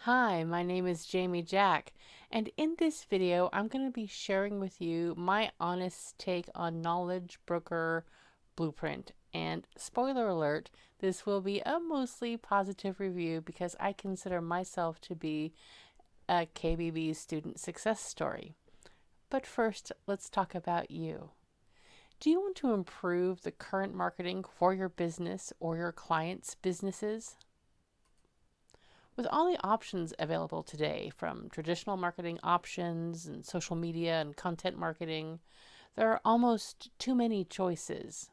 Hi, my name is Jack, and in this video, I'm going to be sharing with you my honest take on Knowledge Broker Blueprint. And spoiler alert, this will be a mostly positive review because I consider myself to be a KBB student success story. But first, let's talk about you. Do you want to improve the current marketing for your business or your clients' businesses? With all the options available today, from traditional marketing options and social media and content marketing, there are almost too many choices.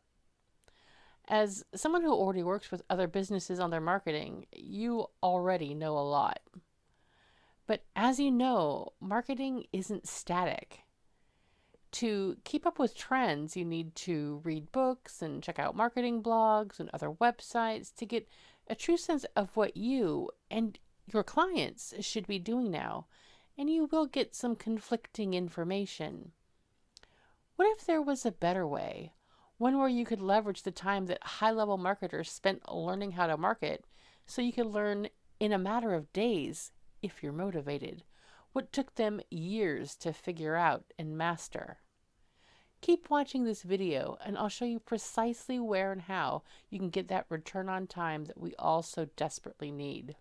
As someone who already works with other businesses on their marketing, you already know a lot. But as you know, marketing isn't static. To keep up with trends, you need to read books and check out marketing blogs and other websites to get a true sense of what you and your clients should be doing now, and you will get some conflicting information. What if there was a better way? One where you could leverage the time that high level marketers spent learning how to market so you could learn in a matter of days, if you're motivated, what took them years to figure out and master. Keep watching this video and I'll show you precisely where and how you can get that return on time that we all so desperately need.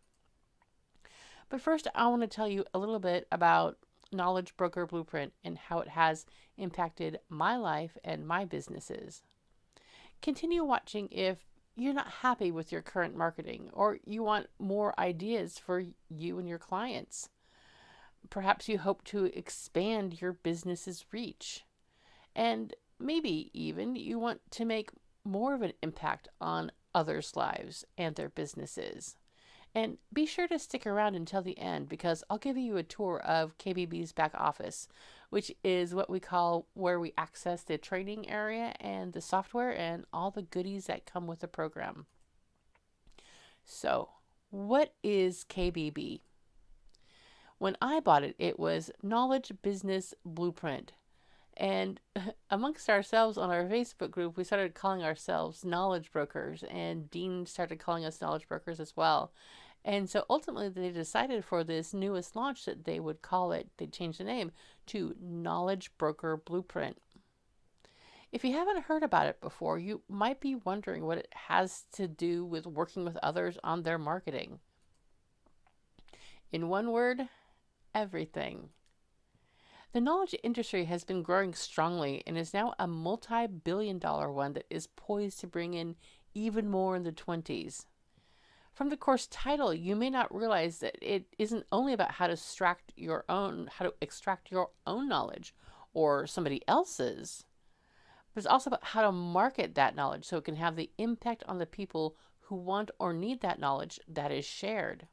But first, I want to tell you a little bit about Knowledge Broker Blueprint and how it has impacted my life and my businesses. Continue watching if you're not happy with your current marketing or you want more ideas for you and your clients. Perhaps you hope to expand your business's reach. And maybe even you want to make more of an impact on others' lives and their businesses. And be sure to stick around until the end because I'll give you a tour of KBB's back office, which is what we call where we access the training area and the software and all the goodies that come with the program. So, what is KBB? When I bought it, it was Knowledge Business Blueprint. And amongst ourselves on our Facebook group, we started calling ourselves knowledge brokers, and Dean started calling us knowledge brokers as well. And so ultimately, they decided for this newest launch that they would call it, they'd change the name to Knowledge Broker Blueprint. If you haven't heard about it before, you might be wondering what it has to do with working with others on their marketing. In one word, everything. The knowledge industry has been growing strongly and is now a multi-billion-dollar one that is poised to bring in even more in the 20s. From the course title, you may not realize that it isn't only about how to extract your own knowledge or somebody else's, but it's also about how to market that knowledge so it can have the impact on the people who want or need that knowledge that is shared.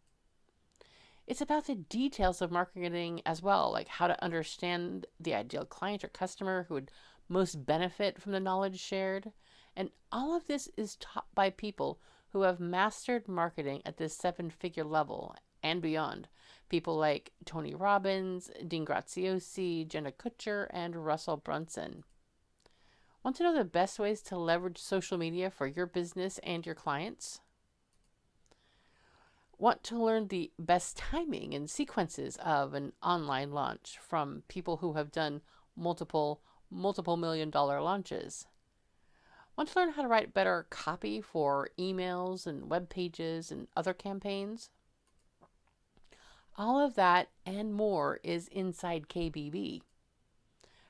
It's about the details of marketing as well, like how to understand the ideal client or customer who would most benefit from the knowledge shared. And all of this is taught by people who have mastered marketing at this 7-figure level and beyond. People like Tony Robbins, Dean Graziosi, Jenna Kutcher, and Russell Brunson. Want to know the best ways to leverage social media for your business and your clients? Want to learn the best timing and sequences of an online launch from people who have done multiple $1-million launches? Want to learn how to write better copy for emails and web pages and other campaigns? All of that and more is inside KBB.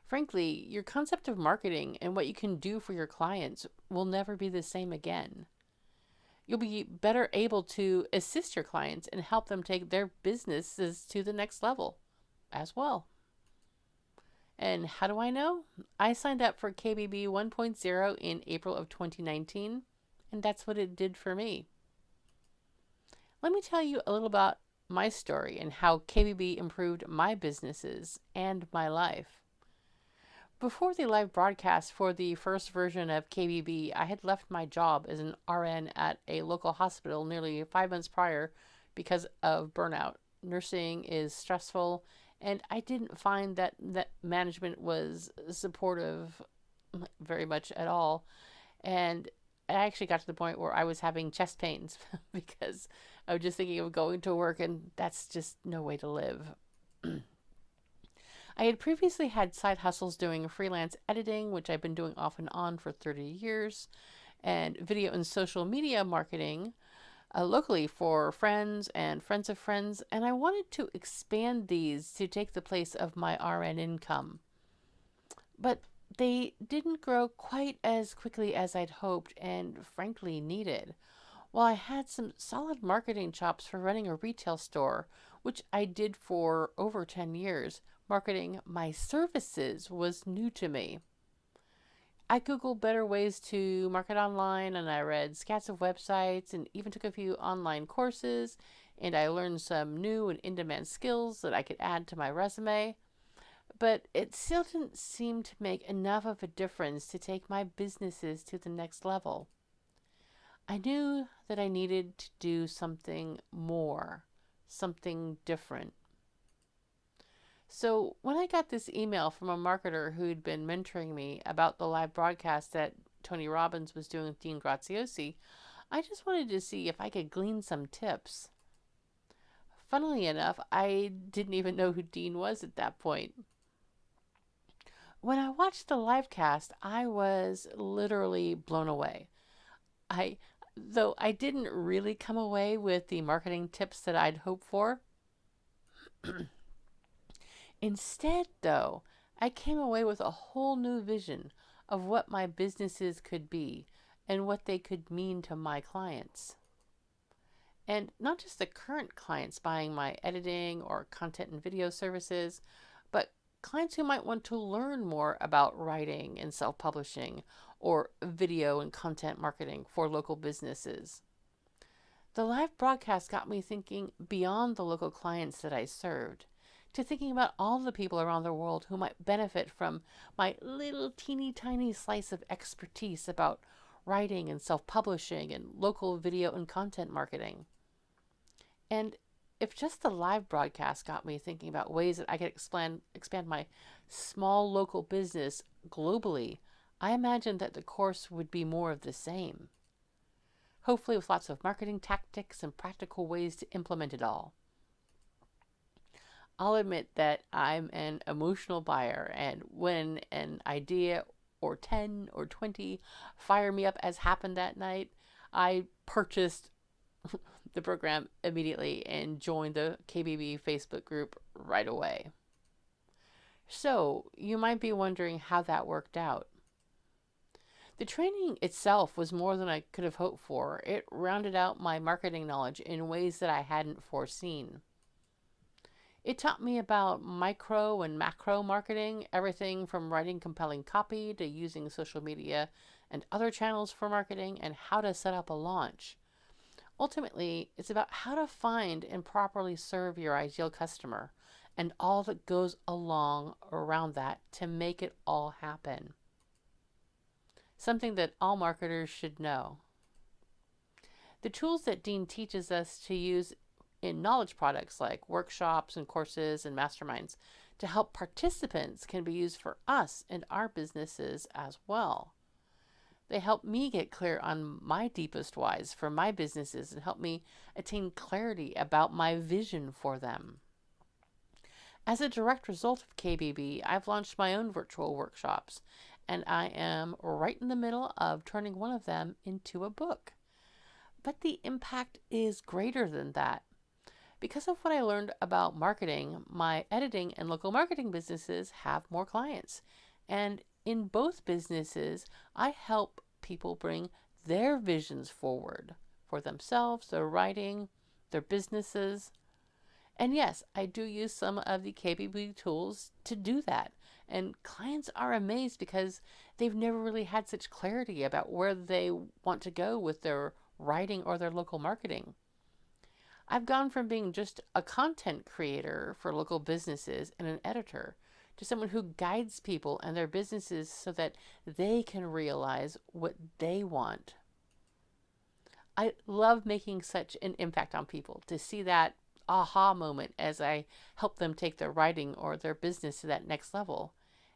Frankly, your concept of marketing and what you can do for your clients will never be the same again. You'll be better able to assist your clients and help them take their businesses to the next level as well. And how do I know? I signed up for KBB 1.0 in April of 2019, and that's what it did for me. Let me tell you a little about my story and how KBB improved my businesses and my life. Before the live broadcast for the first version of KBB, I had left my job as an RN at a local hospital nearly 5 months prior because of burnout. Nursing is stressful, and I didn't find that management was supportive very much at all. And I actually got to the point where I was having chest pains because of just thinking of going to work, and that's just no way to live. I had previously had side hustles doing freelance editing, which I've been doing off and on for 30 years, and video and social media marketing locally for friends and friends of friends, and I wanted to expand these to take the place of my RN income. But they didn't grow quite as quickly as I'd hoped and frankly needed. While I had some solid marketing chops for running a retail store, which I did for over 10 years, marketing my services was new to me. I Googled better ways to market online, and I read scats of websites and even took a few online courses, and I learned some new and in-demand skills that I could add to my resume. But it still didn't seem to make enough of a difference to take my businesses to the next level. I knew that I needed to do something more, something different. So when I got this email from a marketer who'd been mentoring me about the live broadcast that Tony Robbins was doing with Dean Graziosi, I just wanted to see if I could glean some tips. Funnily enough, I didn't even know who Dean was at that point. When I watched the live cast, I was literally blown away. Though I didn't really come away with the marketing tips that I'd hoped for. Instead, though, I came away with a whole new vision of what my businesses could be and what they could mean to my clients. And not just the current clients buying my editing or content and video services, but clients who might want to learn more about writing and self-publishing or video and content marketing for local businesses. The live broadcast got me thinking beyond the local clients that I served, to thinking about all the people around the world who might benefit from my little teeny tiny slice of expertise about writing and self-publishing and local video and content marketing. And if just the live broadcast got me thinking about ways that I could expand my small local business globally, I imagined that the course would be more of the same. Hopefully with lots of marketing tactics and practical ways to implement it all. I'll admit that I'm an emotional buyer, and when an idea or 10 or 20 fire me up, as happened that night, I purchased the program immediately and joined the KBB Facebook group right away. So you might be wondering how that worked out. The training itself was more than I could have hoped for. It rounded out my marketing knowledge in ways that I hadn't foreseen. It taught me about micro and macro marketing, everything from writing compelling copy to using social media and other channels for marketing, and how to set up a launch. Ultimately, it's about how to find and properly serve your ideal customer and all that goes along around that to make it all happen. Something that all marketers should know. The tools that Dean teaches us to use in knowledge products like workshops and courses and masterminds to help participants can be used for us and our businesses as well. They help me get clear on my deepest whys for my businesses and help me attain clarity about my vision for them. As a direct result of KBB, I've launched my own virtual workshops, and I am right in the middle of turning one of them into a book. But the impact is greater than that. Because of what I learned about marketing, my editing and local marketing businesses have more clients. And in both businesses, I help people bring their visions forward for themselves, their writing, their businesses. And yes, I do use some of the KBB tools to do that. And clients are amazed because they've never really had such clarity about where they want to go with their writing or their local marketing. I've gone from being just a content creator for local businesses and an editor to someone who guides people and their businesses so that they can realize what they want. I love making such an impact on people, to see that aha moment as I help them take their writing or their business to that next level.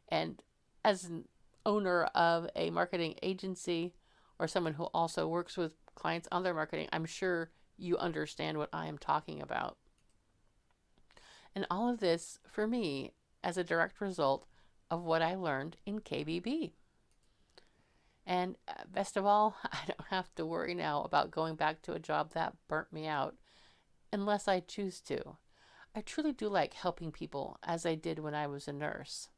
And as an owner of a marketing agency or someone who also works with clients on their marketing, I'm sure you understand what I am talking about. And all of this, for me, as a direct result of what I learned in KBB. And best of all, I don't have to worry now about going back to a job that burnt me out unless I choose to. I truly do like helping people as I did when I was a nurse.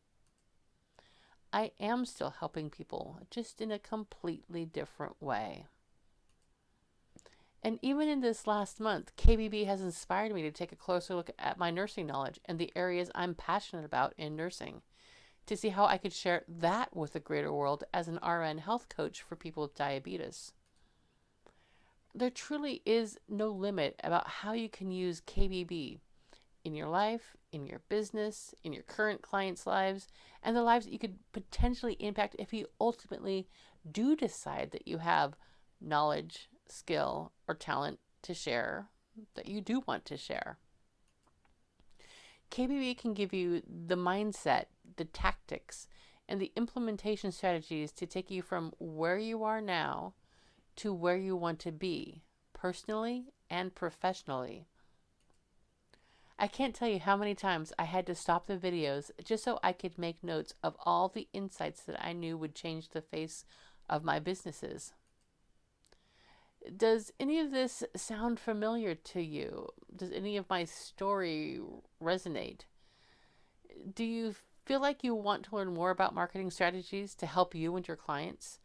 I am still helping people, just in a completely different way. And even in this last month, KBB has inspired me to take a closer look at my nursing knowledge and the areas I'm passionate about in nursing, to see how I could share that with the greater world as an RN health coach for people with diabetes. There truly is no limit about how you can use KBB in your life, in your business, in your current clients' lives, and the lives that you could potentially impact if you ultimately do decide that you have knowledge, skill, or talent to share that you do want to share. KBB can give you the mindset, the tactics, and the implementation strategies to take you from where you are now to where you want to be, personally and professionally. I can't tell you how many times I had to stop the videos just so I could make notes of all the insights that I knew would change the face of my businesses. Does any of this sound familiar to you? Does any of my story resonate? Do you feel like you want to learn more about marketing strategies to help you and your clients?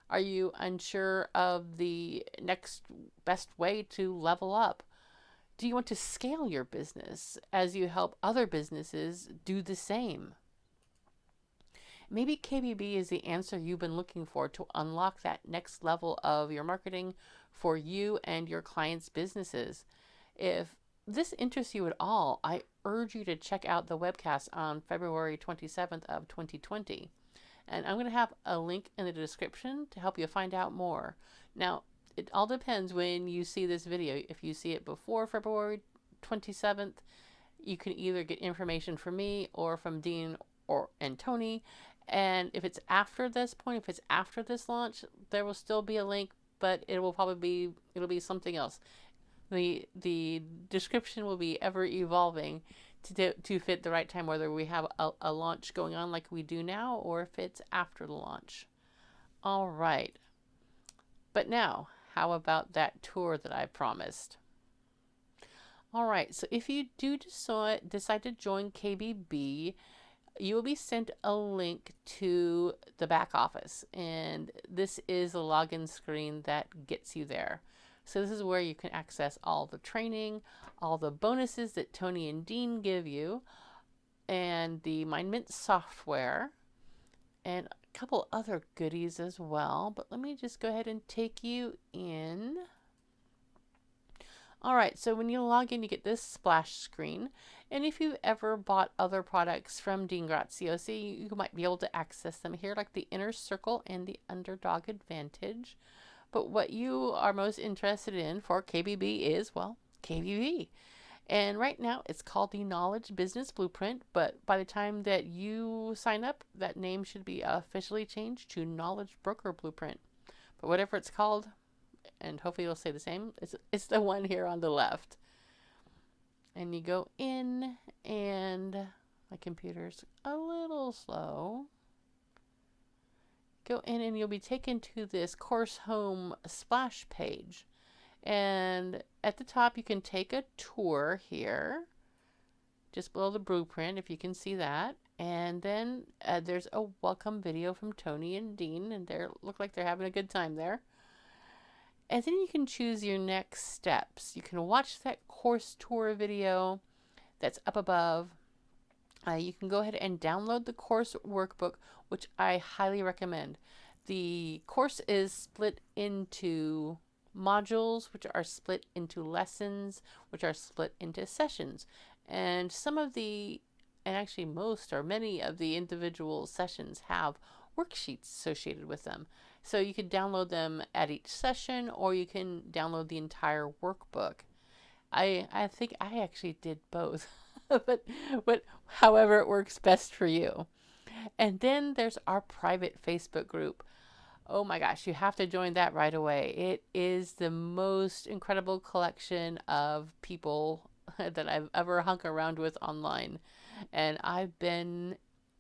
Are you unsure of the next best way to level up? Do you want to scale your business as you help other businesses do the same? Maybe KBB is the answer you've been looking for to unlock that next level of your marketing for you and your clients' businesses. If this interests you at all, I urge you to check out the webcast on February 27th of 2020. And I'm going to have a link in the description to help you find out more. Now, it all depends when you see this video. If you see it before February 27th, you can either get information from me or from Dean and Tony. And if it's after this point, if it's after this launch, there will still be a link, but it'll be something else. The description will be ever evolving to fit the right time, whether we have a launch going on like we do now or if it's after the launch. All right. But now, how about that tour that I promised? All right, so if you do decide to join KBB, you will be sent a link to the back office, and this is a login screen that gets you there. So this is where you can access all the training, all the bonuses that Tony and Dean give you, and the MindMint software, and a couple other goodies as well. But let me just go ahead and take you in. All right, so when you log in, you get this splash screen. And if you've ever bought other products from Dean Graziosi, you might be able to access them here, like the Inner Circle and the Underdog Advantage. But what you are most interested in for KBB is, well, KBB. And right now it's called the Knowledge Business Blueprint, but by the time that you sign up, that name should be officially changed to Knowledge Broker Blueprint. But whatever it's called, and hopefully it'll say the same, it's the one here on the left. And you go in, and my computer's a little slow. Go in and you'll be taken to this course home splash page. And at the top you can take a tour here, just below the blueprint, if you can see that. And then there's a welcome video from Tony and Dean, and they look like they're having a good time there. And then you can choose your next steps. You can watch that course tour video that's up above. You can go ahead and download the course workbook, which I highly recommend. The course is split into modules, which are split into lessons, which are split into sessions. And actually most or many of the individual sessions have worksheets associated with them. So you can download them at each session, or you can download the entire workbook. I think I actually did both, but however it works best for you. And then there's our private Facebook group. Oh my gosh, you have to join that right away. It is the most incredible collection of people that I've ever hung around with online. And I've been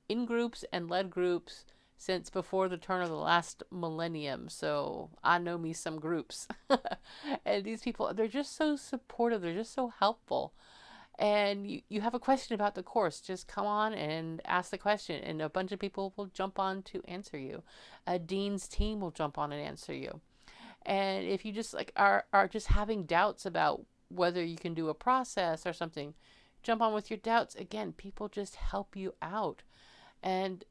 in groups and led groups since before the turn of the last millennium. So I know me some groups. And these people, they're just so supportive, they're just so helpful. And you have a question about the course, just come on and ask the question, and a bunch of people will jump on to answer you. A dean's team will jump on and answer you. And if you just like are just having doubts about whether you can do a process or something, jump on with your doubts. Again, people just help you out. And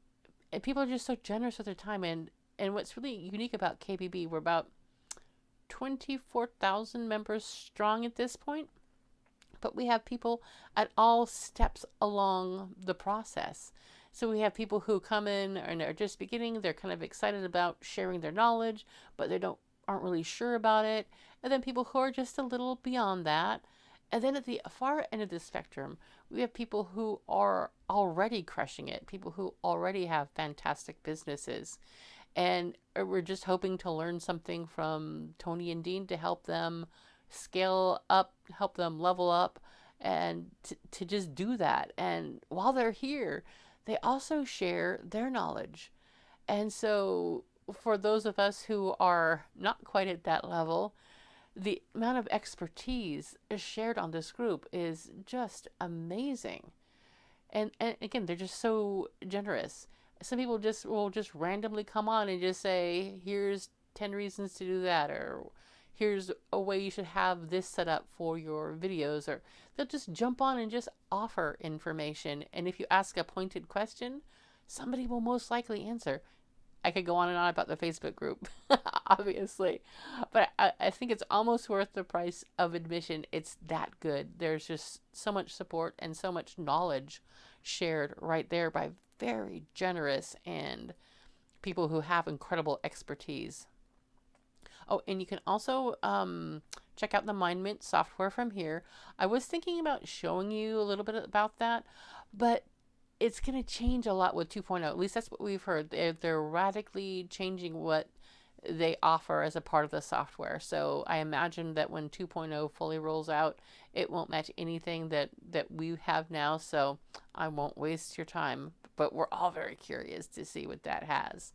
people are just so generous with their time. And what's really unique about KBB, we're about 24,000 members strong at this point, but we have people at all steps along the process. So we have people who come in and are just beginning, they're kind of excited about sharing their knowledge, but they aren't really sure about it. And then people who are just a little beyond that. And then at the far end of the spectrum, we have people who are already crushing it, people who already have fantastic businesses. And we're just hoping to learn something from Tony and Dean to help them scale up, help them level up, and to just do that. And while they're here, they also share their knowledge. And so, for those of us who are not quite at that level, the amount of expertise shared on this group is just amazing. And again, they're just so generous. Some people just will just randomly come on and just say, here's 10 reasons to do that, or here's a way you should have this set up for your videos, or they'll just jump on and just offer information. And if you ask a pointed question, somebody will most likely answer. I could go on and on about the Facebook group, obviously, but I think it's almost worth the price of admission. It's that good. There's just so much support and so much knowledge shared right there by very generous and people who have incredible expertise. Oh, and you can also check out the MindMint software from here. I was thinking about showing you a little bit about that, but it's going to change a lot with 2.0. At least that's what we've heard. They're radically changing what they offer as a part of the software. So I imagine that when 2.0 fully rolls out, it won't match anything that we have now. So I won't waste your time, but we're all very curious to see what that has.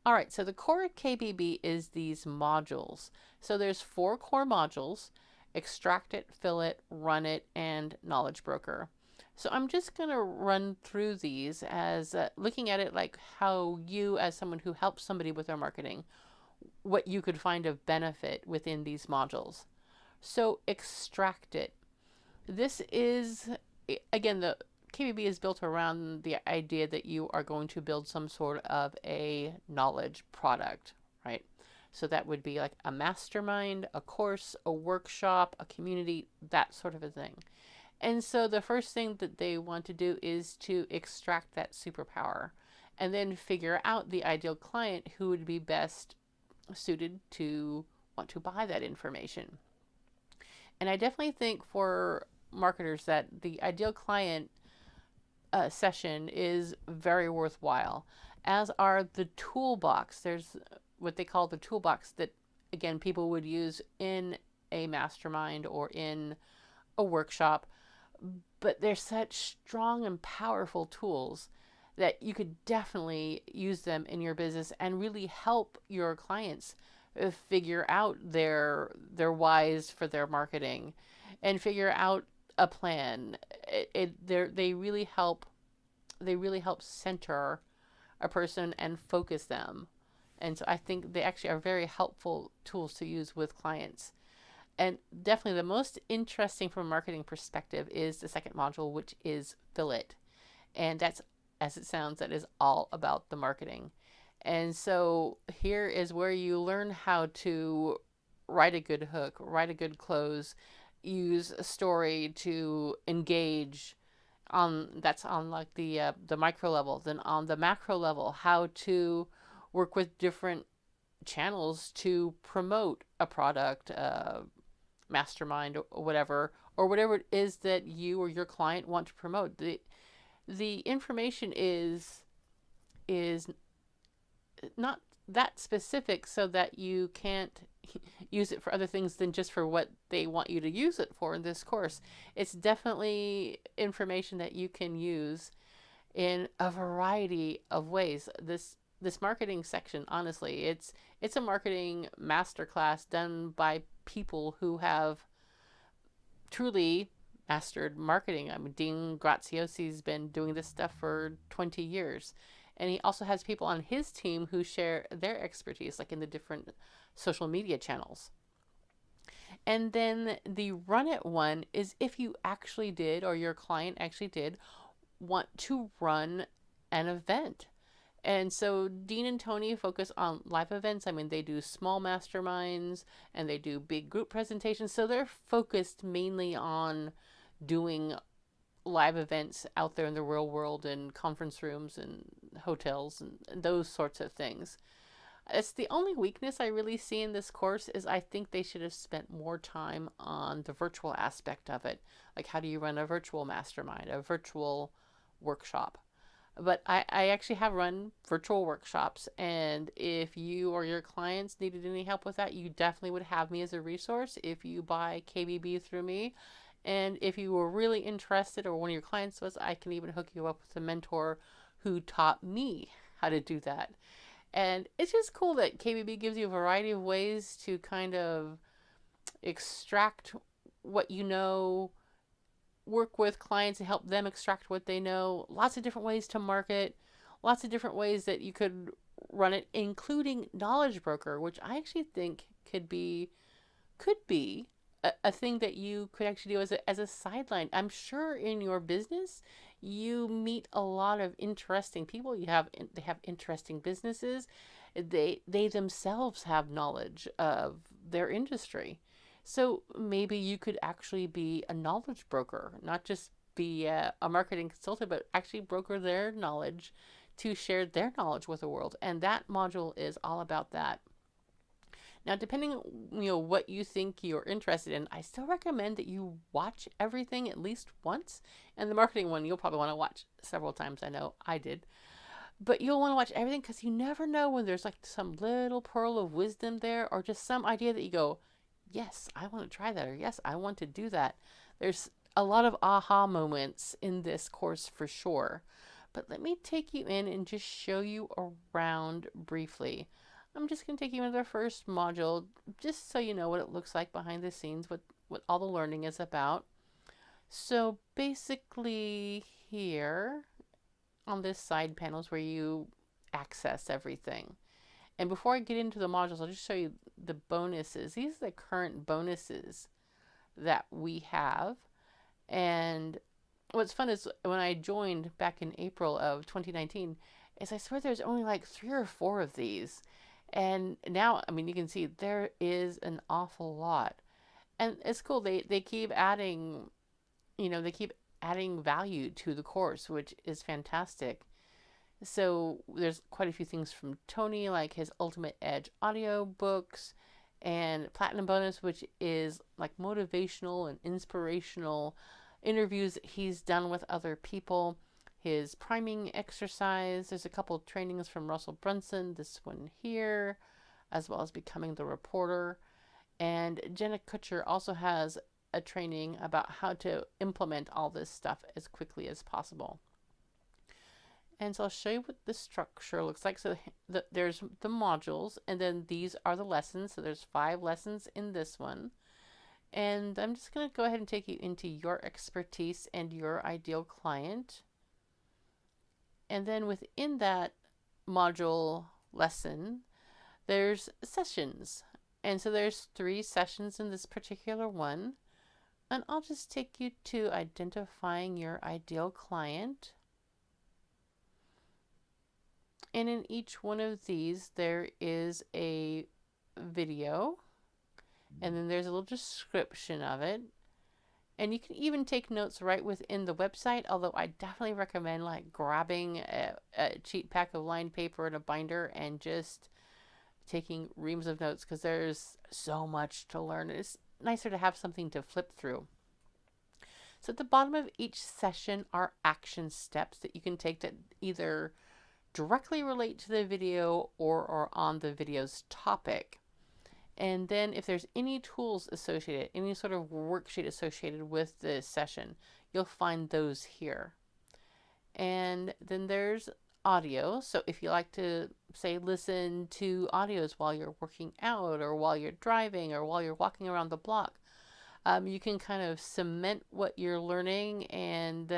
All right, so the core of KBB is these modules. So there's 4 core modules: extract it, fill it, run it, and knowledge broker. So I'm just going to run through these as looking at it like how you, as someone who helps somebody with their marketing, what you could find of benefit within these modules. So extract it. This is, again, the KBB is built around the idea that you are going to build some sort of a knowledge product, right? So that would be like a mastermind, a course, a workshop, a community, that sort of a thing. And so the first thing that they want to do is to extract that superpower and then figure out the ideal client who would be best suited to want to buy that information. And I definitely think for marketers that the ideal client session is very worthwhile, as are the toolbox. There's what they call the toolbox that, again, people would use in a mastermind or in a workshop, but they're such strong and powerful tools that you could definitely use them in your business and really help your clients figure out their whys for their marketing and figure out a plan. They really help center a person and focus them. And so I think they actually are very helpful tools to use with clients. And definitely the most interesting from a marketing perspective is the second module, which is Fill It. And that's, as it sounds, that is all about the marketing. And so here is where you learn how to write a good hook, write a good close, use a story to engage. That's on like the micro level. Then on the macro level, how to work with different channels to promote a product, mastermind, or whatever it is that you or your client want to promote. The information is not that specific so that you can't use it for other things than just for what they want you to use it for in this course. It's definitely information that you can use in a variety of ways. This marketing section, honestly, it's a marketing masterclass done by people who have truly mastered marketing. I mean, Dean Graziosi's been doing this stuff for 20 years. And he also has people on his team who share their expertise, like in the different social media channels. And then the run it one is if you actually did, or your client actually did, want to run an event. And so Dean and Tony focus on live events. I mean, they do small masterminds and they do big group presentations. So they're focused mainly on doing live events out there in the real world in conference rooms and hotels and those sorts of things. It's the only weakness I really see in this course is I think they should have spent more time on the virtual aspect of it. Like, how do you run a virtual mastermind, a virtual workshop? But I actually have run virtual workshops, and if you or your clients needed any help with that, you definitely would have me as a resource if you buy KBB through me. And if you were really interested, or one of your clients was, I can even hook you up with a mentor who taught me how to do that. And it's just cool that KBB gives you a variety of ways to kind of extract what you know, work with clients and help them extract what they know. Lots of different ways to market, lots of different ways that you could run it, including Knowledge Broker, which I actually think could be a thing that you could actually do as a sideline. I'm sure in your business you meet a lot of interesting people. They have interesting businesses. They themselves have knowledge of their industry. So maybe you could actually be a knowledge broker, not just be a marketing consultant, but actually broker their knowledge to share their knowledge with the world. And that module is all about that. Now, depending on what you think you're interested in, I still recommend that you watch everything at least once. And the marketing one, you'll probably want to watch several times. I know I did. But you'll want to watch everything because you never know when there's like some little pearl of wisdom there, or just some idea that you go, yes, I want to try that, or yes, I want to do that. There's a lot of aha moments in this course for sure. But let me take you in and just show you around briefly. I'm just going to take you into the first module just so you know what it looks like behind the scenes, what all the learning is about. So basically here on this side panel is where you access everything. And before I get into the modules, I'll just show you the bonuses. These are the current bonuses that we have. And what's fun is when I joined back in April of 2019, is I swear there's only like 3 or 4 of these. And now, I mean, you can see there is an awful lot. And it's cool. They keep adding, they keep adding value to the course, which is fantastic. So there's quite a few things from Tony, like his Ultimate Edge audio books, and Platinum Bonus, which is like motivational and inspirational interviews he's done with other people. His priming exercise. There's a couple trainings from Russell Brunson, this one here, as well as Becoming the Reporter. And Jenna Kutcher also has a training about how to implement all this stuff as quickly as possible. And so I'll show you what the structure looks like. So there's the modules, and then these are the lessons. So there's 5 lessons in this one. And I'm just going to go ahead and take you into your expertise and your ideal client. And then within that module lesson, there's sessions. And so there's 3 sessions in this particular one. And I'll just take you to identifying your ideal client. And in each one of these, there is a video. And then there's a little description of it. And you can even take notes right within the website, although I definitely recommend like grabbing a cheat pack of lined paper and a binder and just taking reams of notes, because there's so much to learn. It's nicer to have something to flip through. So at the bottom of each session are action steps that you can take to either directly relate to the video or are on the video's topic. And then if there's any tools associated, any sort of worksheet associated with the session, you'll find those here. And then there's audio. So if you like to, say, listen to audios while you're working out or while you're driving or while you're walking around the block, you can kind of cement what you're learning. And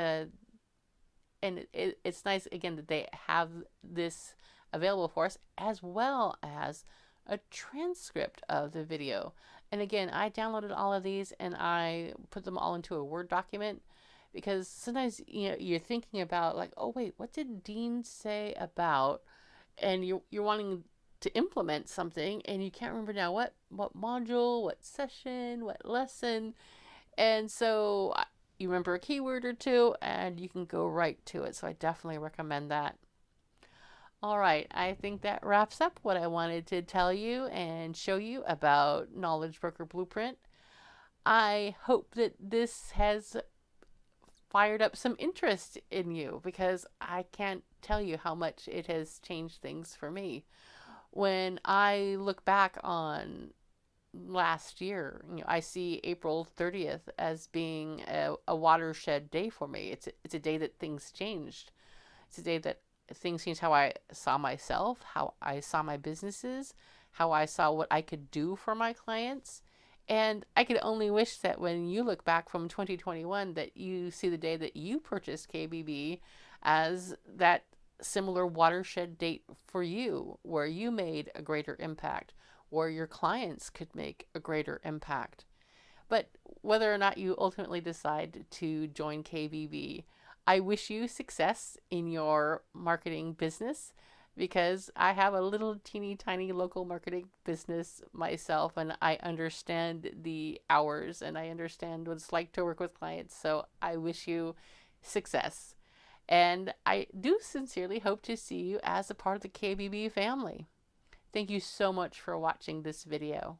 it's nice, again, that they have this available for us, as well as a transcript of the video. And again, I downloaded all of these and I put them all into a Word document, because sometimes, you know, you're thinking about like, oh wait, what did Dean say about, and you're wanting to implement something and you can't remember now what module, what session, what lesson. And so you remember a keyword or two and you can go right to it. So I definitely recommend that. All right, I think that wraps up what I wanted to tell you and show you about Knowledge Broker Blueprint. I hope that this has fired up some interest in you, because I can't tell you how much it has changed things for me. When I look back on last year, you know, I see April 30th as being a watershed day for me. It's a day that things changed. It's a day that things changed how I saw myself, how I saw my businesses, how I saw what I could do for my clients. And I could only wish that when you look back from 2021, that you see the day that you purchased KBB as that similar watershed date for you, where you made a greater impact, where your clients could make a greater impact. But whether or not you ultimately decide to join KBB, I wish you success in your marketing business, because I have a little teeny tiny local marketing business myself, and I understand the hours and I understand what it's like to work with clients. So I wish you success. And I do sincerely hope to see you as a part of the KBB family. Thank you so much for watching this video.